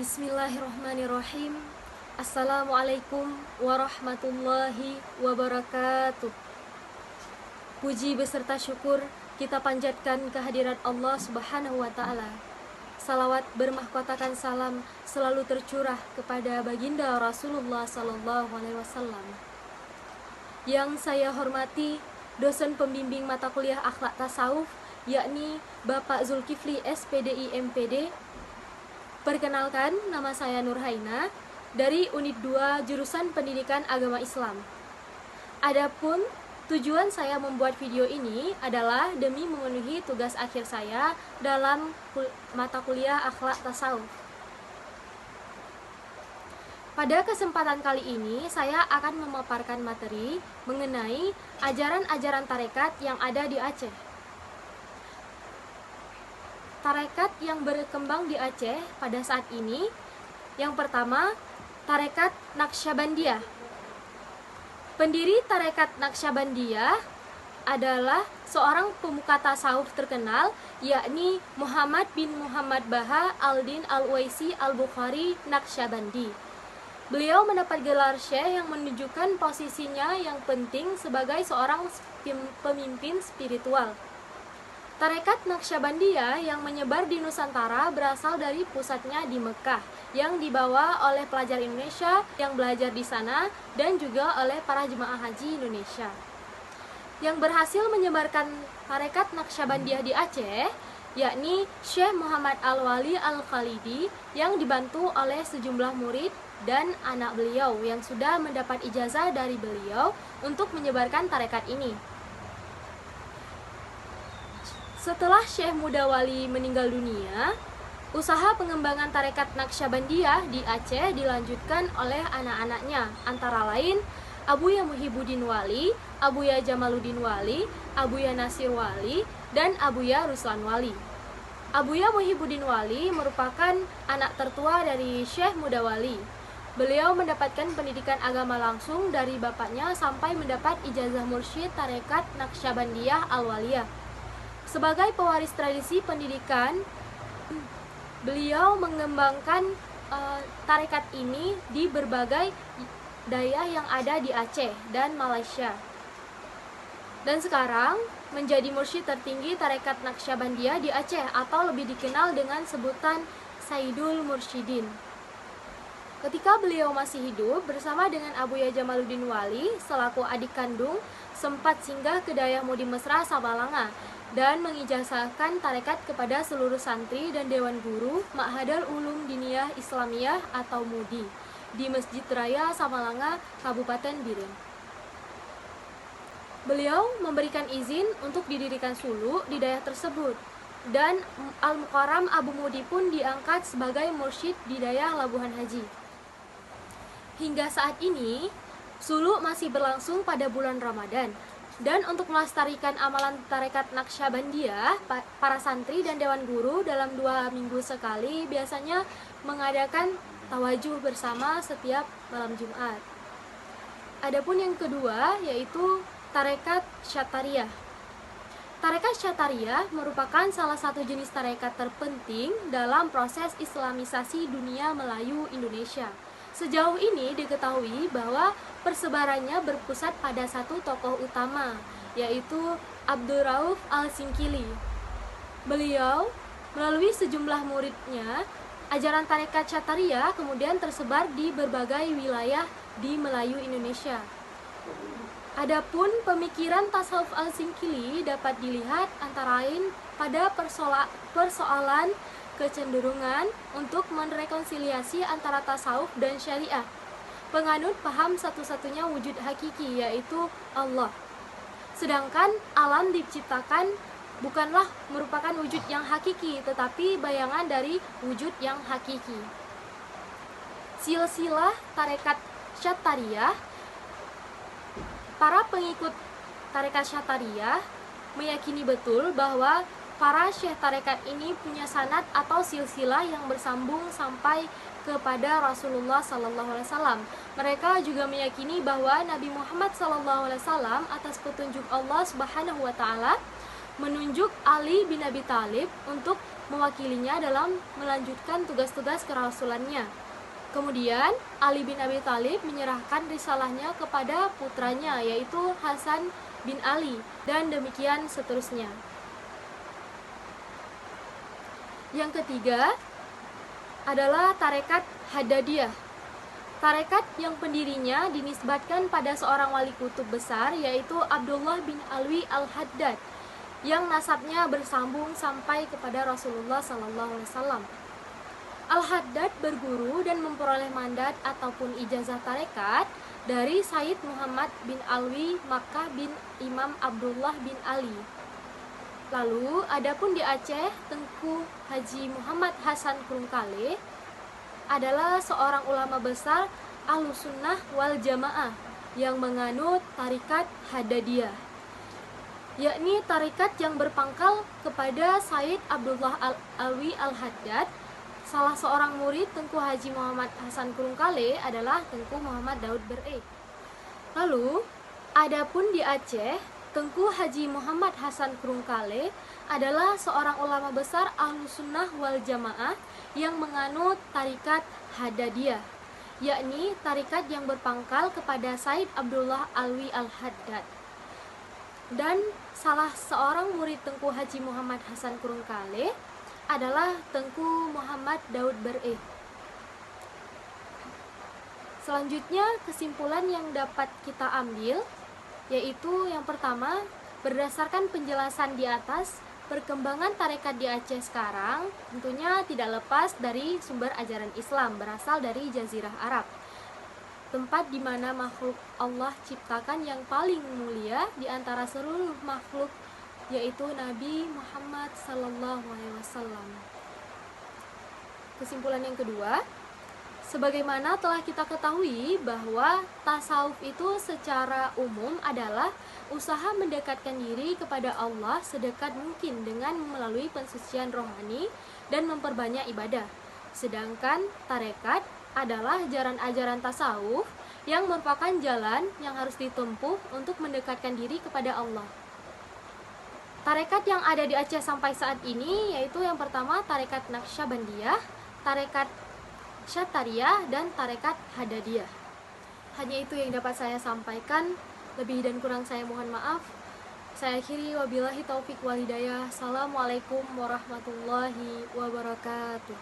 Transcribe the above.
Bismillahirrahmanirrahim. Assalamualaikum warahmatullahi wabarakatuh. Puji beserta syukur kita panjatkan kehadirat Allah Subhanahu wa Ta'ala. Salawat bermahkotakan salam selalu tercurah kepada baginda Rasulullah Sallallahu Alaihi Wasallam. Yang saya hormati dosen pembimbing mata kuliah akhlak tasawuf, yakni Bapak Zulkifli SPDI MPD. Perkenalkan, nama saya Nurhaina dari Unit 2 Jurusan Pendidikan Agama Islam. Adapun tujuan saya membuat video ini adalah demi memenuhi tugas akhir saya dalam mata kuliah akhlak tasawuf. Pada kesempatan kali ini, saya akan memaparkan materi mengenai ajaran-ajaran tarekat yang ada di Aceh. Tarekat yang berkembang di Aceh pada saat ini, yang pertama, Tarekat Naqsyabandiyah. Pendiri Tarekat Naqsyabandiyah adalah seorang pemuka tasawuf terkenal, yakni Muhammad bin Muhammad Baha al-Din al-Uwaisi al-Bukhari Naqsyabandi. Beliau mendapat gelar Syekh yang menunjukkan posisinya yang penting sebagai seorang pemimpin spiritual. Tarekat Naqsyabandiyah yang menyebar di Nusantara berasal dari pusatnya di Mekah, yang dibawa oleh pelajar Indonesia yang belajar di sana dan juga oleh para jemaah haji Indonesia. Yang berhasil menyebarkan Tarekat Naqsyabandiyah di Aceh, yakni Syekh Muhammad Al-Wali Al-Khalidi, yang dibantu oleh sejumlah murid dan anak beliau yang sudah mendapat ijazah dari beliau untuk menyebarkan tarekat ini. Setelah Syekh Mudawali meninggal dunia, usaha pengembangan Tarekat Naqsyabandiyah di Aceh dilanjutkan oleh anak-anaknya, antara lain Abuya Muhyiddin Wali, Abuya Jamaluddin Wali, Abuya Nasir Wali, dan Abuya Ruslan Wali. Abuya Muhyiddin Wali merupakan anak tertua dari Syekh Mudawali. Beliau mendapatkan pendidikan agama langsung dari bapaknya sampai mendapat ijazah mursyid Tarekat Naqsyabandiyah Al-Waliyah. Sebagai pewaris tradisi pendidikan, beliau mengembangkan tarekat ini di berbagai daerah yang ada di Aceh dan Malaysia. Dan sekarang menjadi mursyid tertinggi Tarekat Naqsyabandiyah di Aceh, atau lebih dikenal dengan sebutan Sayyidul Mursyidin. Ketika beliau masih hidup, bersama dengan Abuya Jamaluddin Wali selaku adik kandung, sempat singgah ke daerah Mudi Mesra, Sabalanga, dan mengijazahkan tarekat kepada seluruh santri dan dewan guru Ma'hadul Ulum Diniyah Islamiyah atau MUDI di Masjid Raya Samalanga, Kabupaten Biren. Beliau memberikan izin untuk didirikan sulu di daerah tersebut, dan Al-Mukarram Abu Mudi pun diangkat sebagai mursyid di daerah Labuhan Haji. Hingga saat ini, sulu masih berlangsung pada bulan Ramadan. Dan untuk melestarikan amalan Tarekat Naqsyabandiyah, para santri dan dewan guru dalam 2 minggu sekali biasanya mengadakan tawajuh bersama setiap malam Jumat. Adapun yang kedua yaitu Tarekat Syatariyah. Tarekat Syatariyah merupakan salah satu jenis tarekat terpenting dalam proses islamisasi dunia Melayu Indonesia. Sejauh ini diketahui bahwa persebarannya berpusat pada satu tokoh utama, yaitu Abdul Rauf Al-Singkili. Beliau, melalui sejumlah muridnya, ajaran tarekat Syatariyah kemudian tersebar di berbagai wilayah di Melayu Indonesia. Adapun pemikiran tasawuf Al-Singkili dapat dilihat antara lain pada persoalan kecenderungan untuk merekonsiliasi antara tasawuf dan syariah. Penganut paham satu-satunya wujud hakiki, yaitu Allah. Sedangkan alam diciptakan bukanlah merupakan wujud yang hakiki, tetapi bayangan dari wujud yang hakiki. Silsilah Tarekat Syatariyah. Para pengikut Tarekat Syatariyah meyakini betul bahwa para syekh tarekat ini punya sanad atau silsilah yang bersambung sampai kepada Rasulullah Sallallahu Alaihi Wasallam. Mereka juga meyakini bahwa Nabi Muhammad Sallallahu Alaihi Wasallam atas petunjuk Allah Subhanahu Wa Taala menunjuk Ali bin Abi Thalib untuk mewakilinya dalam melanjutkan tugas-tugas kerasulannya. Kemudian Ali bin Abi Thalib menyerahkan risalahnya kepada putranya, yaitu Hasan bin Ali, dan demikian seterusnya. Yang ketiga adalah tarekat Haddadiyah. Tarekat yang pendirinya dinisbatkan pada seorang wali kutub besar, yaitu Abdullah bin Alwi al-Haddad, yang nasabnya bersambung sampai kepada Rasulullah SAW. Al-Haddad berguru dan memperoleh mandat ataupun ijazah tarekat dari Said Muhammad bin Alwi Makkah bin Imam Abdullah bin Ali. Lalu, adapun di Aceh, Tengku Haji Muhammad Hasan Krungkale adalah seorang ulama besar Ahlussunnah wal Jamaah yang menganut tarikat Haddadiyah, yakni tarikat yang berpangkal kepada Said Abdullah Alwi al-Haddad. Salah seorang murid Tengku Haji Muhammad Hasan Krungkale adalah Tengku Muhammad Daud Bere. Lalu, adapun di Aceh, Tengku Haji Muhammad Hasan Krungkale adalah seorang ulama besar Ahlussunnah wal Jamaah yang menganut tarikat Haddadiyah, yakni tarikat yang berpangkal kepada Said Abdullah Alwi al-Haddad. Dan salah seorang murid Tengku Haji Muhammad Hasan Krungkale adalah Tengku Muhammad Daud Bere. Selanjutnya, kesimpulan yang dapat kita ambil yaitu yang pertama, berdasarkan penjelasan di atas, perkembangan tarekat di Aceh sekarang tentunya tidak lepas dari sumber ajaran Islam berasal dari Jazirah Arab, tempat di mana makhluk Allah ciptakan yang paling mulia di antara seluruh makhluk, yaitu Nabi Muhammad SAW. Kesimpulan yang kedua, sebagaimana telah kita ketahui bahwa tasawuf itu secara umum adalah usaha mendekatkan diri kepada Allah sedekat mungkin dengan melalui pensucian rohani dan memperbanyak ibadah. Sedangkan tarekat adalah ajaran-ajaran tasawuf yang merupakan jalan yang harus ditempuh untuk mendekatkan diri kepada Allah. Tarekat yang ada di Aceh sampai saat ini yaitu yang pertama tarekat Naqsyabandiyah, tarekat Syattariyah, dan tarekat Haddadiyah. Hanya itu yang dapat saya sampaikan. Lebih dan kurang saya mohon maaf. Saya akhiri, wabillahi taufik wal hidayah. Assalamualaikum warahmatullahi wabarakatuh.